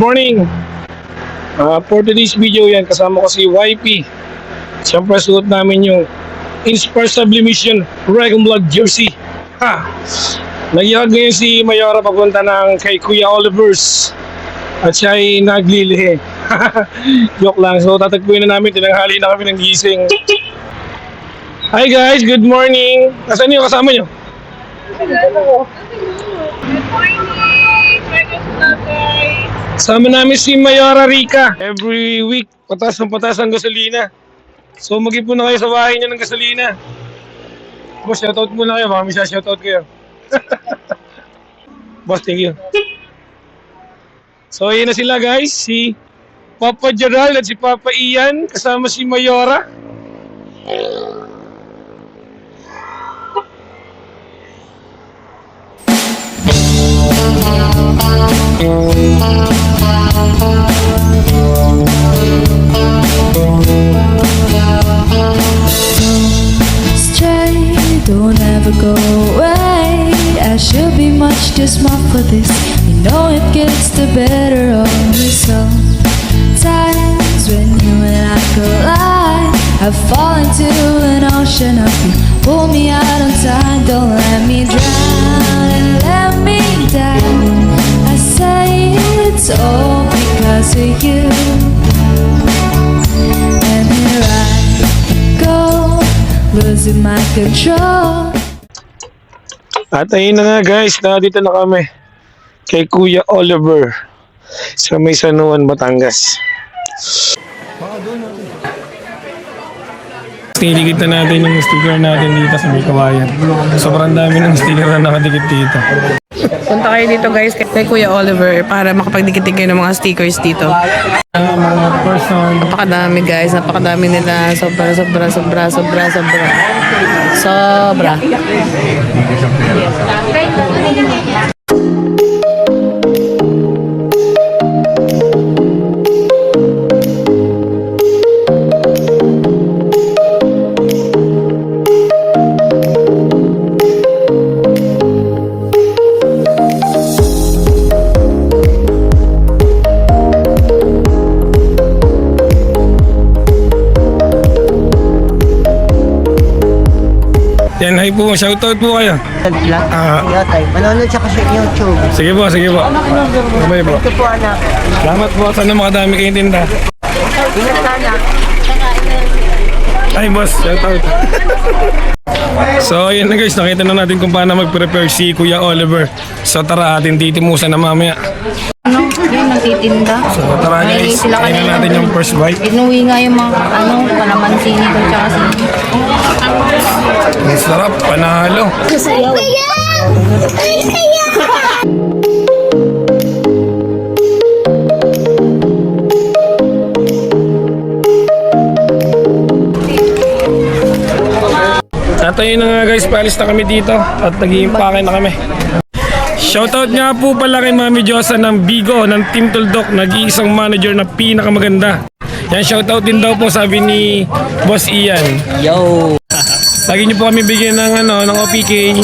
Morning! For today's video yan, kasama ko si YP. Siyempre suot namin yung Inspire Sublimation Dragon Blood Jersey. Ha! Nagyakag ngayon si Mayora papunta ng kay Kuya Oliver's. At siya ay naglilihi. Joke lang. So tatagpuin na namin, tinanghali na kami ng gising. Hi guys, good morning! Nasaan yung kasama nyo? Good morning! Welcome to guys! Sama namin si Mayora Rica. Every week, patas ang gasolina. So mag-ipon na kayo sa bahay niya ng gasolina. Boss, shoutout muna kayo. Baka may shoutout kayo. Boss, thank you. So ayun na sila guys. Si Papa Gerald at si Papa Ian. Kasama si Mayora. Stray, don't ever go away. I should be much too smart for this. You know it gets the better of me sometimes when you and I collide. I fall into an ocean of you. Pull me out on time, don't let me drown and let me down. I say it's all because of you. And here I go, losing my control. At ayun na nga guys, nandito na kami kay Kuya Oliver sa may Sanuan, Batangas. Niligit na natin yung sticker natin dito sa may kawayan. Sobrang dami ng sticker na nakadikit dito. Punta kayo dito guys kay Kuya Oliver para makapagdikit kayo ng mga stickers dito. Mga person. Napakadami guys, napakadami nila. Sobra. Yan, hi po. Shoutout po kayo. Vlog? Ah. Sige, tay. Manonood siya kasi sa YouTube. Sige po, sige po. Bye po. Ito po, anak. Salamat po. Sana makadami kayong tinda. Ingat ka, anak. Ay boss, shoutout. So ayun na guys, nakita na natin kung paano mag-prepare si Kuya Oliver. So tara, atin titimusan na mamaya. Ano? Yan, nagtitinda. So tara guys, kainin na natin yung first bite. Inuwi nga yung mga kalamansi nito tsaka sini. Ang sarap, panalo. At ayun na nga guys, paalis na kami dito at nag-iimpake na kami. Shoutout nga po pala kay Mami Josa ng Bigo ng Team Tuldok, nag-iisang manager na pinakamaganda. Yan, shoutout din daw po sabi ni Boss Ian. Yo! Lagi niyo po kami bigyan ng ng OPK.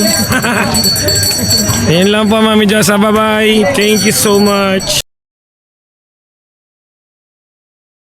Ayun lang po Mami Josa, bye bye. Thank you so much.